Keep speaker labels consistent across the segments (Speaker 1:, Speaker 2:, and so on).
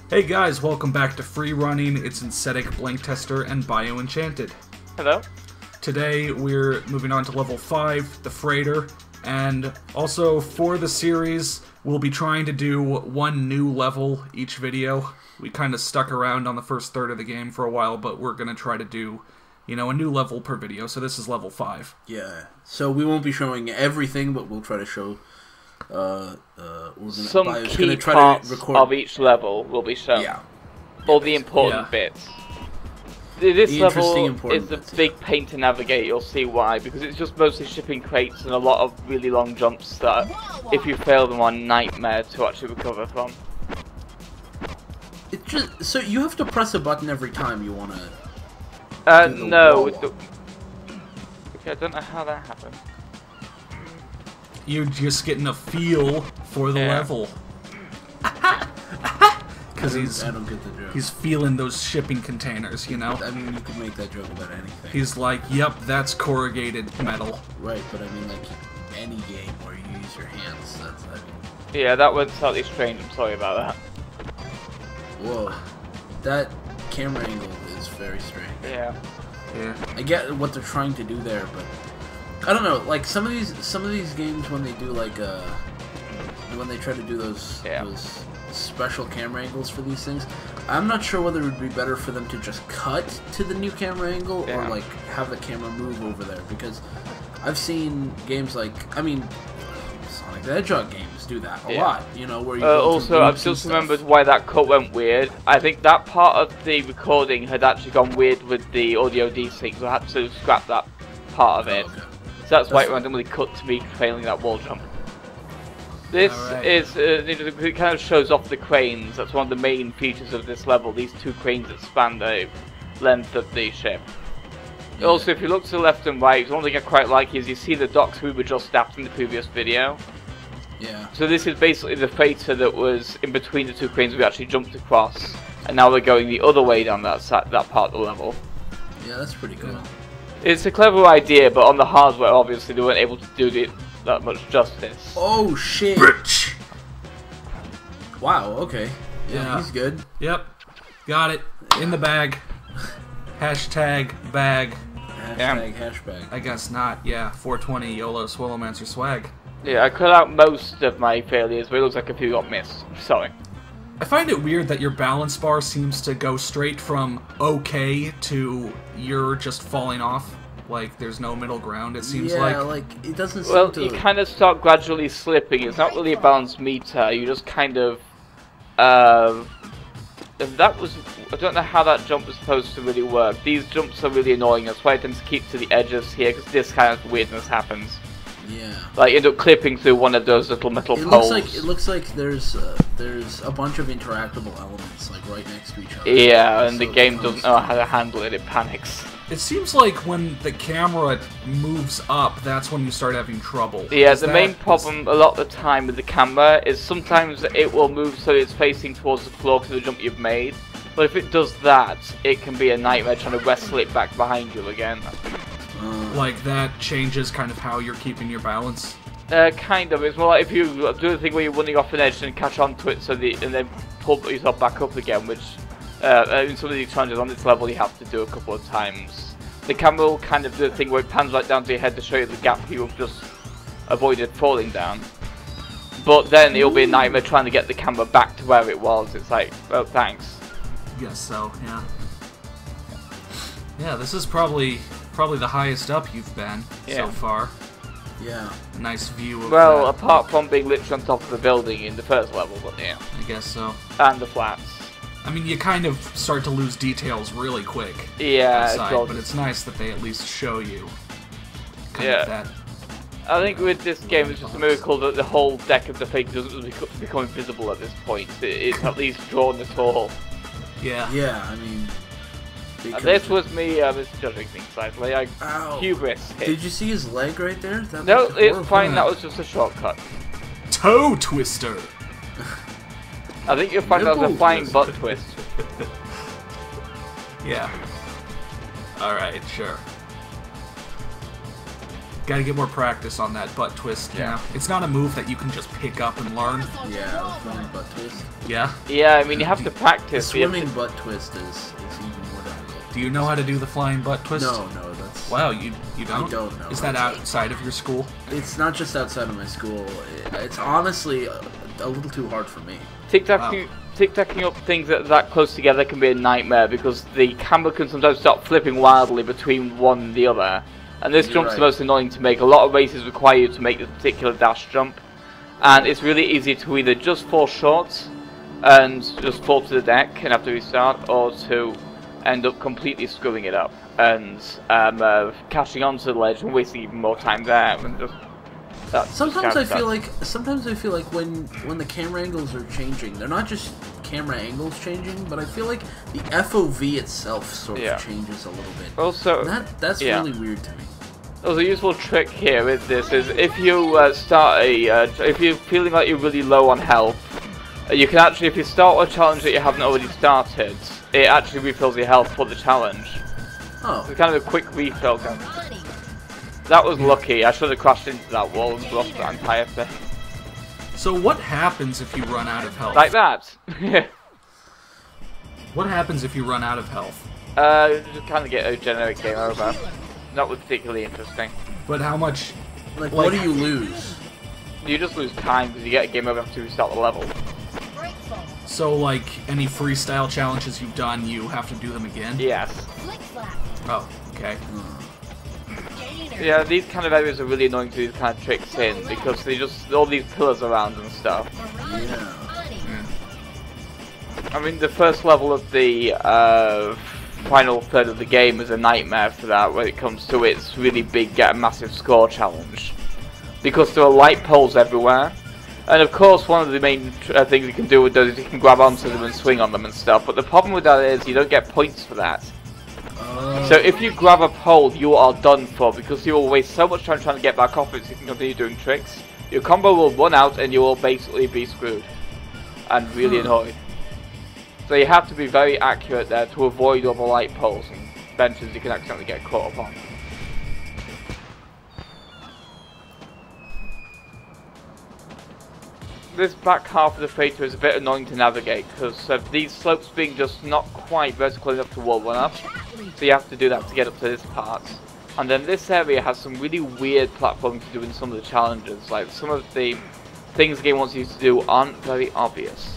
Speaker 1: Hey guys, welcome back to Free Running. It's Synthetic, Blank Tester, and Bio Enchanted.
Speaker 2: Hello.
Speaker 1: Today we're moving on to level 5, the Freighter, and also for the series we'll be trying to do one new level each video. We kind of stuck around on the first third of the game for a while, but we're going to try to do, a new level per video, so this is level 5.
Speaker 3: Yeah, so we won't be showing everything, but we'll try to show
Speaker 2: some key parts of each level will be shown.
Speaker 3: Yeah.
Speaker 2: All the important bits. This level is a big pain to navigate, you'll see why, because it's just mostly shipping crates and a lot of really long jumps that, if you fail them, are a nightmare to actually recover from.
Speaker 3: It just, so you have to press a button every time you want to
Speaker 2: no. Okay, I don't know how that happened.
Speaker 1: You're just getting a feel for the level. Because he's feeling those shipping containers,
Speaker 3: I mean, you could make that joke about anything.
Speaker 1: He's like, yep, that's corrugated metal.
Speaker 3: Right, but I mean, like, any game where you use your hands, that's,
Speaker 2: Yeah, that went slightly strange, I'm sorry about that.
Speaker 3: Whoa. That camera angle is very strange.
Speaker 2: Yeah.
Speaker 3: I get what they're trying to do there, but I don't know, like, some of these games when they do, like, when they try to do those special camera angles for these things, I'm not sure whether it would be better for them to just cut to the new camera angle or like have the camera move over there, because I've seen games like, I mean, Sonic the Hedgehog games do that a lot, where you
Speaker 2: also, I've just remembered why that cut went weird. I think that part of the recording had actually gone weird with the audio desync, so I had to scrap that part of it.
Speaker 3: Okay.
Speaker 2: So that's why it randomly cut to me failing that wall jump. This is, it kind of shows off the cranes. That's one of the main features of this level, these two cranes that span the length of the ship. Yeah. Also, if you look to the left and right, one thing I quite like is you see the docks we were just at in the previous video.
Speaker 3: Yeah.
Speaker 2: So this is basically the freighter that was in between the two cranes we actually jumped across, and now we're going the other way down that part of the level.
Speaker 3: Yeah, that's pretty cool.
Speaker 2: Yeah. It's a clever idea, but on the hardware, obviously, they weren't able to do it that much justice.
Speaker 3: Oh, shit! Bitch. Wow, okay. Yeah, he's good.
Speaker 1: Yep. Got it. In the bag. Hashtag bag.
Speaker 3: Hashtag hashbag.
Speaker 1: I guess not. Yeah, 420 YOLO Swallowmancer swag.
Speaker 2: Yeah, I cut out most of my failures, but it looks like a few got missed. Sorry.
Speaker 1: I find it weird that your balance bar seems to go straight from okay to you're just falling off. Like, there's no middle ground, it seems like.
Speaker 3: Yeah, like, it doesn't seem
Speaker 2: Well, you kind of start gradually slipping. It's not really a balance meter. You just kind of... that was... I don't know how that jump was supposed to really work. These jumps are really annoying. That's why I tend to keep to the edges here, because this kind of weirdness happens.
Speaker 3: Yeah.
Speaker 2: Like, you end up clipping through one of those little metal poles.
Speaker 3: It looks like there's a bunch of interactable elements, like, right next to each other.
Speaker 2: Yeah, and the game doesn't know how to handle it. It panics.
Speaker 1: It seems like when the camera moves up, that's when you start having trouble.
Speaker 2: Yeah, the main problem a lot of the time with the camera is sometimes it will move so it's facing towards the floor because of the jump you've made. But if it does that, it can be a nightmare trying to wrestle it back behind you again.
Speaker 1: Like that changes kind of how you're keeping your balance?
Speaker 2: Kind of. It's more like if you do the thing where you're running off an edge and catch onto it and then pull yourself back up again, which in some of these challenges on this level you have to do a couple of times. The camera will kind of do the thing where it pans right down to your head to show you the gap you've just avoided falling down. But then it'll be a nightmare trying to get the camera back to where it was. It's like, well, thanks.
Speaker 1: Guess so, yeah. Yeah, this is probably the highest up you've been so far.
Speaker 3: Yeah.
Speaker 1: A nice view of
Speaker 2: Well, apart from being literally on top of the building in the first level, but yeah.
Speaker 1: I guess so.
Speaker 2: And the flats.
Speaker 1: I mean, you kind of start to lose details really quick.
Speaker 2: Yeah,
Speaker 1: outside, but it's nice that they at least show you kind of that.
Speaker 2: I think with this game, it's just a miracle that the whole deck of the fake doesn't become invisible at this point. It's at least drawn at all.
Speaker 1: Yeah.
Speaker 3: Yeah, I mean...
Speaker 2: This was me misjudging things slightly. Hubris hit.
Speaker 3: Did you see his leg right there?
Speaker 2: No, it's fine. That was just a shortcut.
Speaker 1: Toe twister.
Speaker 2: I think you'll find that was a flying butt twist.
Speaker 1: Yeah. Alright, sure. Gotta get more practice on that butt twist. Yeah. You know? It's not a move that you can just pick up and learn.
Speaker 3: Yeah, the flying butt twist.
Speaker 1: Yeah?
Speaker 2: Yeah, I mean, you have to practice.
Speaker 3: The swimming butt twist is even more difficult.
Speaker 1: Do you know how to do the flying butt twist?
Speaker 3: No, that's...
Speaker 1: Wow, you don't?
Speaker 3: I don't know.
Speaker 1: Is that outside of your school?
Speaker 3: It's not just outside of my school. It's honestly a little too hard for me.
Speaker 2: Tic-tacking up things that close together can be a nightmare because the camera can sometimes start flipping wildly between one and the other. And this jump's the most annoying to make. A lot of races require you to make this particular dash jump. And it's really easy to either just fall short and just fall to the deck and have to restart, or to end up completely screwing it up and catching onto the ledge and wasting even more time there. And just,
Speaker 3: sometimes I feel like when the camera angles are changing, they're not just camera angles changing, but I feel like the FOV itself sort of changes a little bit.
Speaker 2: Also,
Speaker 3: that's really weird to me.
Speaker 2: Also, a useful trick here with this is if you if you're feeling like you're really low on health, you can actually, if you start a challenge that you haven't already started, it actually refills your health for the challenge.
Speaker 3: Oh.
Speaker 2: It's kind of a quick refill. That was lucky. I should have crashed into that wall and lost that entire thing.
Speaker 1: So what happens if you run out of health?
Speaker 2: Like that.
Speaker 1: What happens if you run out of health?
Speaker 2: Just kind of get a generic game over. Not particularly interesting.
Speaker 1: But how much?
Speaker 3: Like what do you lose?
Speaker 2: You just lose time because you get a game over after you start the level.
Speaker 1: So, like, any freestyle challenges you've done, you have to do them again?
Speaker 2: Yes.
Speaker 1: Oh, okay.
Speaker 2: Yeah, these kind of areas are really annoying to do these kind of tricks in because they just all these pillars around and stuff.
Speaker 3: Yeah.
Speaker 2: I mean, the first level of the final third of the game is a nightmare for that when it comes to its really big get a massive score challenge, because there are light poles everywhere, and of course one of the main things you can do with those is you can grab onto them and swing on them and stuff, but the problem with that is you don't get points for that. So if you grab a pole, you are done for, because you will waste so much time trying to get back off it so you can continue doing tricks. Your combo will run out and you will basically be screwed and really annoyed. So you have to be very accurate there to avoid all the light poles and benches you can accidentally get caught up on. This back half of the freighter is a bit annoying to navigate because of these slopes being just not quite vertical enough to wall run up. So you have to do that to get up to this part. And then this area has some really weird platforming to do in some of the challenges. Like some of the things the game wants you to do aren't very obvious.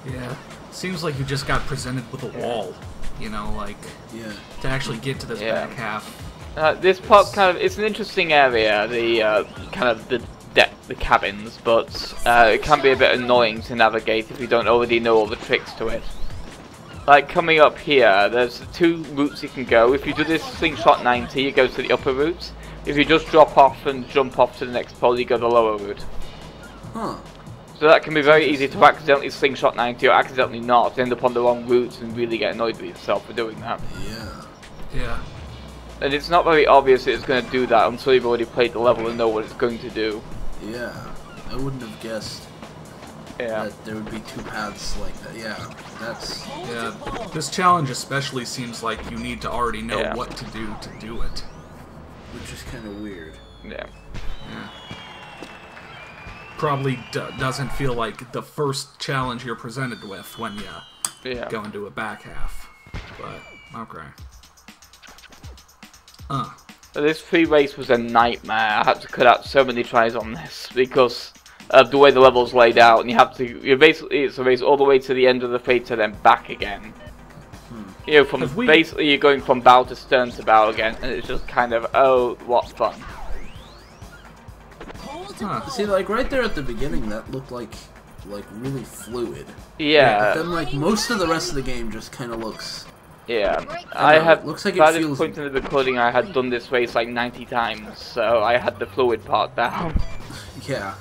Speaker 1: Yeah, seems like you just got presented with a wall, you know, like, to actually get to this back half.
Speaker 2: This part kind of, it's an interesting area, the kind of the cabins, but it can be a bit annoying to navigate if you don't already know all the tricks to it. Like coming up here, there's two routes you can go. If you do this slingshot 90, you go to the upper route. If you just drop off and jump off to the next pole, you go the lower route.
Speaker 3: Huh.
Speaker 2: So that can be very easy to accidentally slingshot 90 or accidentally not, end up on the wrong route and really get annoyed with yourself for doing that.
Speaker 3: Yeah.
Speaker 2: And it's not very obvious it's going to do that until you've already played the level and know what it's going to do.
Speaker 3: Yeah, I wouldn't have guessed that there would be two paths like that. Yeah, that's...
Speaker 1: Yeah, this challenge especially seems like you need to already know what to do it.
Speaker 3: Which is kind of weird.
Speaker 2: Yeah.
Speaker 1: Probably doesn't feel like the first challenge you're presented with when you go into a back half. But, okay.
Speaker 2: This free race was a nightmare. I had to cut out so many tries on this because of the way the level's laid out, and it's a race all the way to the end of the freighter, then back again. You know, basically you're going from bow to stern to bow again, and it's just kind of, oh, what fun.
Speaker 3: See, like right there at the beginning, that looked like really fluid.
Speaker 2: Yeah.
Speaker 3: But then, like most of the rest of the game just kind of looks.
Speaker 2: Yeah, I had,
Speaker 3: looks like
Speaker 2: by
Speaker 3: it
Speaker 2: this
Speaker 3: feels...
Speaker 2: point in the recording, I had done this race like 90 times, so I had the fluid part down.
Speaker 3: Yeah.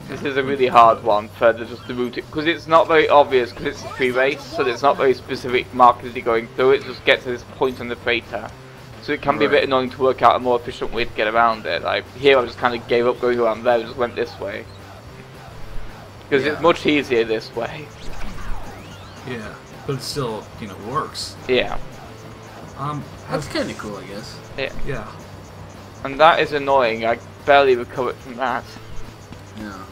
Speaker 2: This is a really hard one for just the route, because it's not very obvious, because it's a free race, so there's not very specific markers you're going through, it just gets to this point on the freighter. So it can be a bit annoying to work out a more efficient way to get around it. Like, here I just kind of gave up going around there and just went this way. Because it's much easier this way.
Speaker 1: Yeah. But it still, you know, works.
Speaker 2: Yeah.
Speaker 3: That's kind of cool, I guess.
Speaker 2: Yeah.
Speaker 1: Yeah.
Speaker 2: And that is annoying. I barely recovered from that.
Speaker 3: Yeah.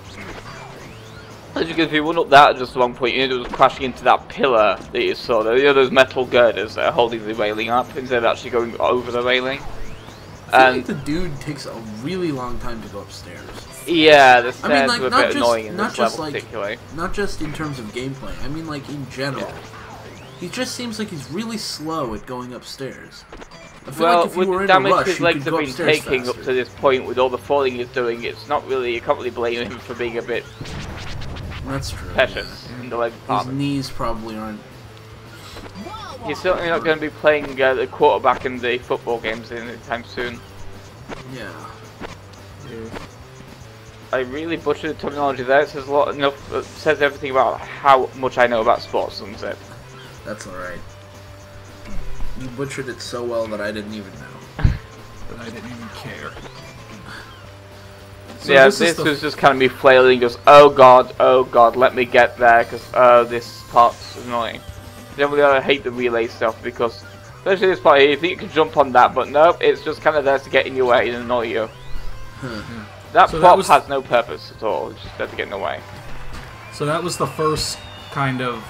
Speaker 2: As you can see, if you run up that at just the wrong point, you ended up crashing into that pillar that you saw. You know those metal girders that are holding the railing up instead of actually going over the railing.
Speaker 3: I think the dude takes a really long time to go upstairs.
Speaker 2: Yeah, the stairs
Speaker 3: like,
Speaker 2: are a bit annoying in this level particularly.
Speaker 3: Not just in terms of gameplay, I mean like in general. Yeah. He just seems like he's really slow at going upstairs. I feel like if you were in a rush,
Speaker 2: his legs have been taking faster. Up to this point with all the falling he's doing, it's not really, you can't really blame him for being a bit
Speaker 3: That's true.
Speaker 2: precious in the leg department.
Speaker 3: His knees probably aren't.
Speaker 2: He's certainly not going to be playing the quarterback in the football games anytime soon.
Speaker 3: Yeah.
Speaker 2: I really butchered the terminology there. It says a lot enough. It says everything about how much I know about sports, doesn't it?
Speaker 3: That's alright. You butchered it so well that I didn't even know.
Speaker 1: That I didn't even care. So
Speaker 2: yeah, this was just kind of me flailing, just, oh god, let me get there, because, this part's annoying. Generally, I hate the relay stuff, because, especially this part here, you think you can jump on that, but nope, it's just kind of there to get in your way and annoy you. That prop has no purpose at all, it's just there to get in the way.
Speaker 1: So that was the first kind of,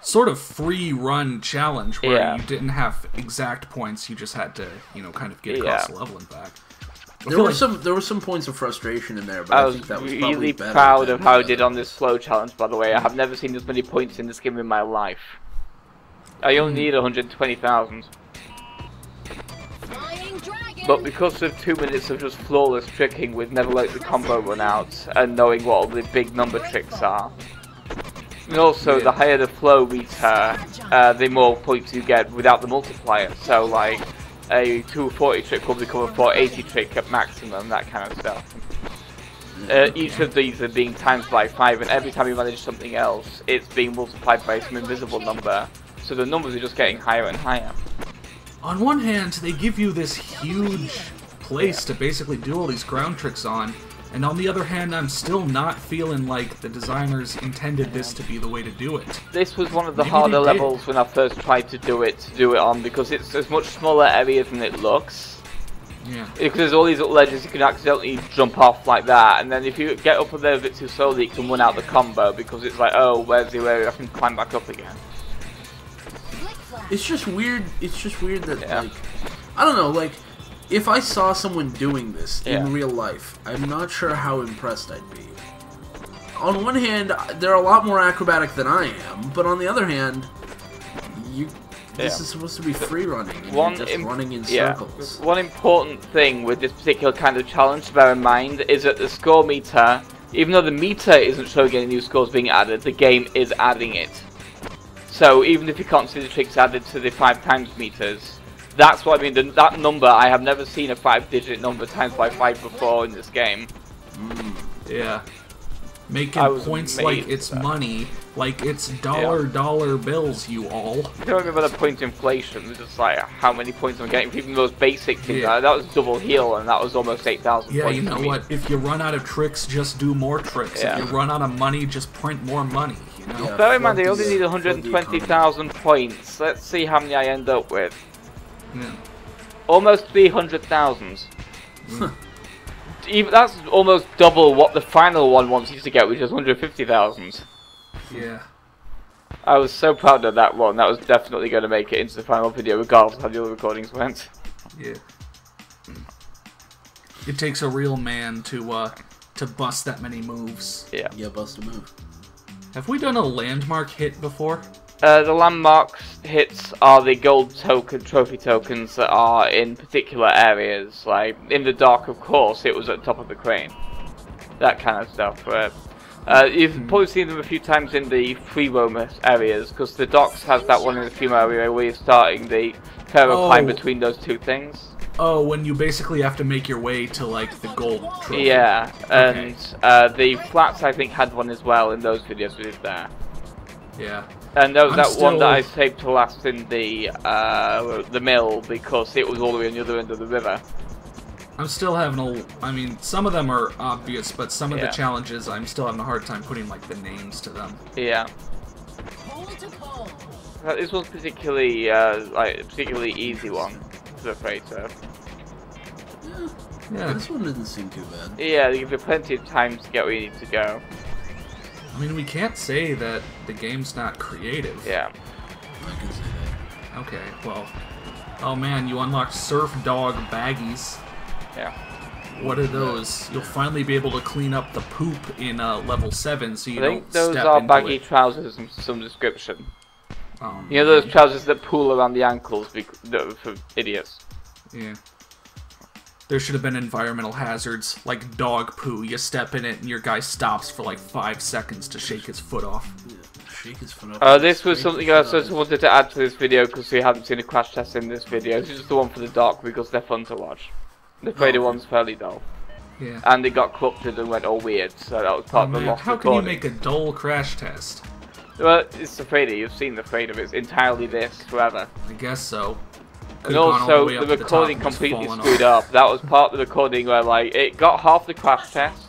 Speaker 1: sort of free run challenge where you didn't have exact points, you just had to, you know, kind of get across the level and back.
Speaker 3: There were some points of frustration in there, but I think that was probably
Speaker 2: really
Speaker 3: better
Speaker 2: proud of how I did on this flow challenge, by the way. I have never seen as many points in this game in my life. I only need 120,000. But because of 2 minutes of just flawless tricking with never let the combo run out, and knowing what all the big number tricks are, and also the higher the flow meter, the more points you get without the multiplier. So like, a 240 trick will become a 480 trick at maximum, that kind of stuff. Each of these are being times by 5, and every time you manage something else, it's being multiplied by some invisible number, so the numbers are just getting higher and higher.
Speaker 1: On one hand, they give you this huge place to basically do all these ground tricks on, and on the other hand, I'm still not feeling like the designers intended this to be the way to do it.
Speaker 2: This was one of the harder levels when I first tried to do it on, because it's a much smaller area than it looks.
Speaker 1: Yeah.
Speaker 2: Because there's all these little ledges you can accidentally jump off like that, and then if you get up there a bit too slowly, you can run out the combo, because it's like, oh, where's the area I can climb back up again.
Speaker 3: It's just weird. It's just weird that like, I don't know, like, if I saw someone doing this in real life, I'm not sure how impressed I'd be. On one hand, they're a lot more acrobatic than I am, but on the other hand, this is supposed to be free running, and you're just running in circles.
Speaker 2: One important thing with this particular kind of challenge to bear in mind is that the score meter, even though the meter isn't showing any new scores being added, the game is adding it. So even if you can't see the tricks added to the 5 times meters, that's what I mean. That number, I have never seen a 5-digit number times by 5 before in this game.
Speaker 1: Yeah. Making points like it's money, like it's dollar bills, you all.
Speaker 2: I don't remember the point inflation, just like how many points I'm getting, even those basic things. That was double heal, and that was almost 8,000 points.
Speaker 1: Yeah, you know what? If you run out of tricks, just do more tricks. If you run out of money, just print more money. You know?
Speaker 2: Bear in mind, I only need 120,000 points. Let's see how many I end up with. Almost 300,000. Even that's almost double what the final one wants you to get, which is 150,000.
Speaker 1: Yeah.
Speaker 2: I was so proud of that one. That was definitely going to make it into the final video, regardless of how the other recordings went.
Speaker 1: Yeah. It takes a real man to bust that many moves.
Speaker 2: Yeah.
Speaker 3: Yeah, bust a move.
Speaker 1: Have we done a landmark hit before?
Speaker 2: The landmarks hits are the gold trophy tokens that are in particular areas. Like in the dock, of course, it was at the top of the crane. That kind of stuff. You've probably seen them a few times in the free roam areas, because the docks has that one in the free roam area where you're starting the parallel climb between those two things.
Speaker 1: Oh, when you basically have to make your way to like the gold trophy.
Speaker 2: Yeah, and the flats I think had one as well in those videos we did there.
Speaker 1: Yeah.
Speaker 2: And there was that one that I saved to last in the mill because it was all the way on the other end of the river.
Speaker 1: I'm still having I mean, some of them are obvious, but some of the challenges I'm still having a hard time putting like the names to them.
Speaker 2: Yeah. This was particularly like a particularly easy one, to be afraid so.
Speaker 3: Yeah, this one didn't seem too bad.
Speaker 2: Yeah, they give you plenty of time to get where you need to go.
Speaker 1: I mean, we can't say that the game's not creative.
Speaker 2: Yeah.
Speaker 3: I can say that.
Speaker 1: Okay, well... Oh man, you unlocked Surf Dog Baggies.
Speaker 2: Yeah.
Speaker 1: What are those? You'll finally be able to clean up the poop in level 7 so you
Speaker 2: I think
Speaker 1: don't
Speaker 2: those
Speaker 1: step
Speaker 2: are
Speaker 1: into
Speaker 2: baggy
Speaker 1: it.
Speaker 2: trousers of some description.
Speaker 1: Oh,
Speaker 2: You know those trousers that pull around the ankles for idiots?
Speaker 1: Yeah. There should have been environmental hazards, like dog poo. You step in it and your guy stops for like 5 seconds to shake his foot off.
Speaker 3: Yeah, shake his foot up.
Speaker 2: This was something I also wanted to add to this video because we haven't seen a crash test in this video. This is just the one for the dock because they're fun to watch. The Frader one's fairly dull.
Speaker 1: Yeah.
Speaker 2: And they got corrupted and went all weird, so that was part of the lost
Speaker 1: How can you
Speaker 2: recording.
Speaker 1: make a dull crash test?
Speaker 2: Well, it's the Frader. You've seen the Frader. It's entirely this forever.
Speaker 1: I guess so.
Speaker 2: And
Speaker 1: Could've gone all
Speaker 2: also,
Speaker 1: way up
Speaker 2: the
Speaker 1: to top
Speaker 2: recording
Speaker 1: and just
Speaker 2: completely
Speaker 1: fallen
Speaker 2: screwed
Speaker 1: off.
Speaker 2: up. That was part of the recording where, like, it got half the crash test,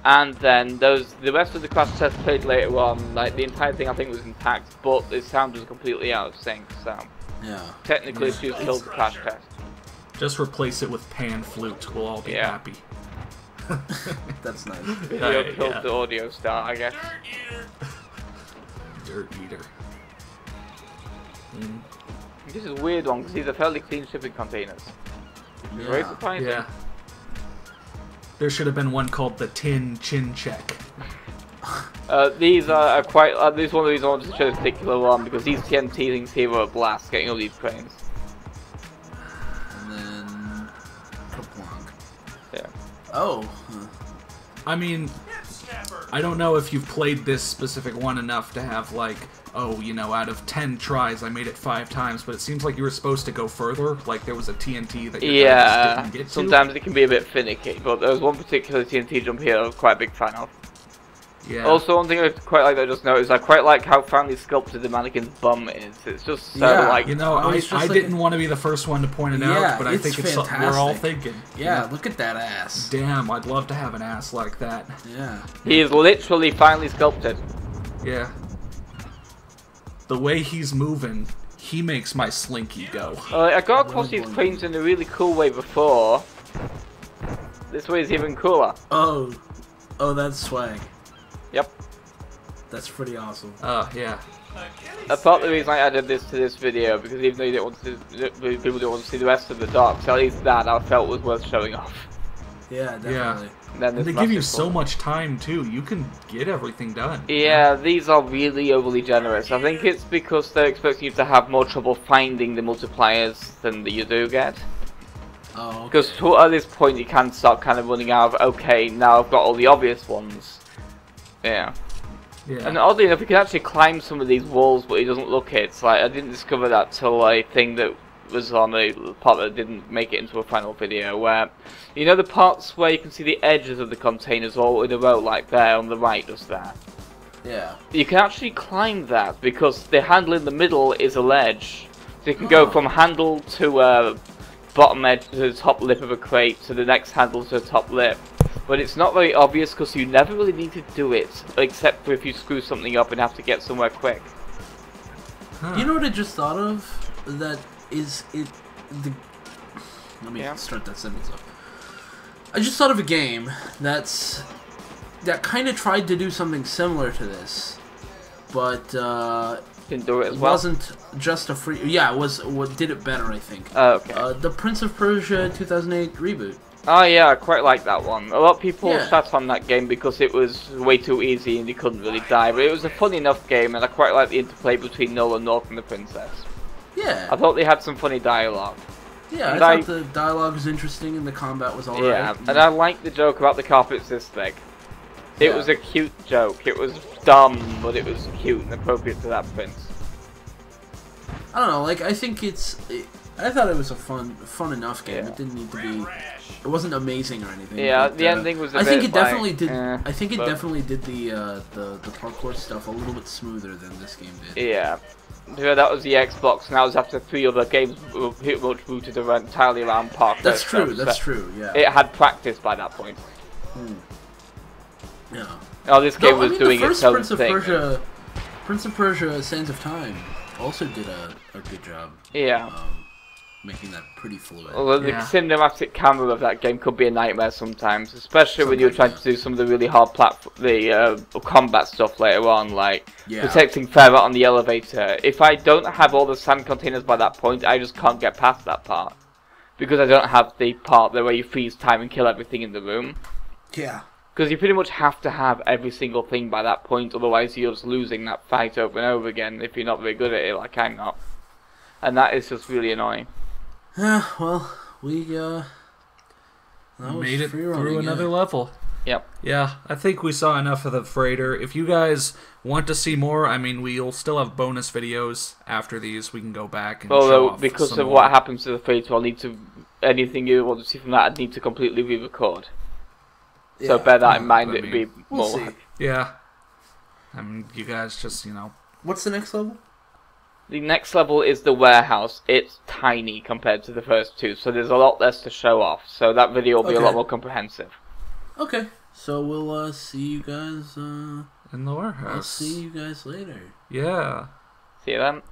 Speaker 2: and then the rest of the crash test played later on. Like, the entire thing I think was intact, but the sound was completely out of sync. So,
Speaker 3: Yeah.
Speaker 2: technically, she killed the crash test.
Speaker 1: Just replace it with pan flute. We'll all be happy.
Speaker 3: That's nice.
Speaker 2: Video killed the audio star, I guess.
Speaker 1: Dirt eater. Mm.
Speaker 2: This is a weird one because these are fairly clean shipping containers. Very surprising.
Speaker 1: Yeah. There should have been one called the Tin Chin Check.
Speaker 2: These are quite. This is one of these I wanted to show this particular one because these TNT things here were a blast getting all these cranes.
Speaker 3: And then Kerplunk.
Speaker 2: Yeah.
Speaker 3: Oh.
Speaker 1: I mean, I don't know if you've played this specific one enough to have like, oh, you know, out of 10 tries I made it 5 times, but it seems like you were supposed to go further. Like there was a TNT that you just didn't get to.
Speaker 2: Sometimes it can be a bit finicky, but there was one particular TNT jump here I was quite a big fan of.
Speaker 1: Yeah.
Speaker 2: Also, one thing I quite like that I just noticed, I quite like how finely sculpted the mannequin's bum is. It's just so like...
Speaker 1: You know, I didn't want to be the first one to point it out, but I think it's something we're all thinking.
Speaker 3: Yeah, look at that ass.
Speaker 1: Damn, I'd love to have an ass like that.
Speaker 3: Yeah.
Speaker 2: He is literally finely sculpted.
Speaker 1: Yeah. The way he's moving, he makes my slinky go.
Speaker 2: I got across these cranes in a really cool way before. This way is even cooler.
Speaker 3: Oh, that's swag.
Speaker 2: Yep.
Speaker 3: That's pretty awesome.
Speaker 1: Yeah.
Speaker 2: I thought the reason I added this to this video because even though you didn't want to, people didn't want to see the rest of the docks, at least that I felt was worth showing off.
Speaker 3: Yeah, definitely.
Speaker 1: Yeah. And they give you so much time too. You can get everything done.
Speaker 2: Yeah, these are really overly generous. I think it's because they're expecting you to have more trouble finding the multipliers than you do get.
Speaker 3: Oh, okay.
Speaker 2: Because at this point you can start kind of running out of, okay, now I've got all the obvious ones. Yeah.
Speaker 1: Yeah.
Speaker 2: And oddly enough, you can actually climb some of these walls, but it doesn't look it. It's like, I didn't discover that till a thing that was on a part that didn't make it into a final video, where, you know the parts where you can see the edges of the containers all in a row, like there on the right, just there?
Speaker 3: Yeah.
Speaker 2: You can actually climb that, because the handle in the middle is a ledge. So you can go from handle to bottom edge to the top lip of a crate, to the next handle to the top lip. But it's not very obvious because you never really need to do it, except for if you screw something up and have to get somewhere quick.
Speaker 1: Huh.
Speaker 3: You know what I just thought of? That is it. Let me start that sentence up. I just thought of a game that kind of tried to do something similar to this, but
Speaker 2: Didn't do it as
Speaker 3: it
Speaker 2: well.
Speaker 3: wasn't just a free. Yeah, it was. What did it better? I think.
Speaker 2: Oh, okay.
Speaker 3: The Prince of Persia 2008 reboot.
Speaker 2: Oh yeah, I quite like that one. A lot of people
Speaker 3: Yeah.
Speaker 2: sat on that game because it was way too easy and you couldn't really die, but it was a fun enough game and I quite like the interplay between Nolan North and the princess.
Speaker 3: Yeah.
Speaker 2: I thought they had some funny dialogue.
Speaker 3: Yeah,
Speaker 2: And
Speaker 3: I thought the dialogue was interesting and the combat was alright.
Speaker 2: Yeah, and I liked the joke about the carpet's this thick. It
Speaker 3: Yeah.
Speaker 2: was a cute joke. It was dumb, but it was cute and appropriate to that prince.
Speaker 3: I don't know, like, I think I thought it was a fun enough game.
Speaker 2: Yeah.
Speaker 3: It didn't need to be. It wasn't amazing or anything.
Speaker 2: Yeah,
Speaker 3: but,
Speaker 2: the ending was a
Speaker 3: I think
Speaker 2: bit
Speaker 3: it definitely
Speaker 2: like,
Speaker 3: did.
Speaker 2: eh,
Speaker 3: I think it
Speaker 2: but-
Speaker 3: definitely did the parkour stuff a little bit smoother than this game did.
Speaker 2: Yeah. Yeah, that was the Xbox, and that was after 3 other games were pretty much rooted entirely around parkour.
Speaker 3: That's true.
Speaker 2: stuff,
Speaker 3: That's
Speaker 2: so
Speaker 3: true. Yeah.
Speaker 2: It had practice by that point.
Speaker 3: Yeah.
Speaker 2: Oh, this game
Speaker 3: No,
Speaker 2: was
Speaker 3: I mean,
Speaker 2: doing
Speaker 3: the
Speaker 2: its
Speaker 3: first
Speaker 2: own
Speaker 3: Prince of
Speaker 2: thing.
Speaker 3: Prince of Persia: Sands of Time also did a good job.
Speaker 2: Yeah.
Speaker 3: making that pretty fluid.
Speaker 2: Although the cinematic camera of that game could be a nightmare sometimes, especially when you're trying to do some of the really hard combat stuff later on, like protecting Farrah on the elevator. If I don't have all the sand containers by that point, I just can't get past that part. Because I don't have the part where you freeze time and kill everything in the room.
Speaker 3: Yeah.
Speaker 2: Because you pretty much have to have every single thing by that point, otherwise you're just losing that fight over and over again if you're not very good at it, like I'm not. And that is just really annoying.
Speaker 3: Yeah, well, we
Speaker 1: made it through another level.
Speaker 2: Yep.
Speaker 1: Yeah, I think we saw enough of the freighter. If you guys want to see more, I mean, we'll still have bonus videos after these. We can go back and show off
Speaker 2: because
Speaker 1: some
Speaker 2: of
Speaker 1: more.
Speaker 2: what happens to the freighter, I'll need to... Anything you want to see from that, I'd need to completely re-record. Yeah. So bear that in mind, it'd be more...
Speaker 3: See.
Speaker 1: Yeah. I mean, you guys just, you know...
Speaker 3: What's the next level?
Speaker 2: The next level is the warehouse. It's tiny compared to the first two, so there's a lot less to show off. So that video will be a lot more comprehensive.
Speaker 3: Okay, so we'll see you guys
Speaker 1: in the warehouse.
Speaker 3: I'll see you guys later.
Speaker 1: Yeah.
Speaker 2: See you then.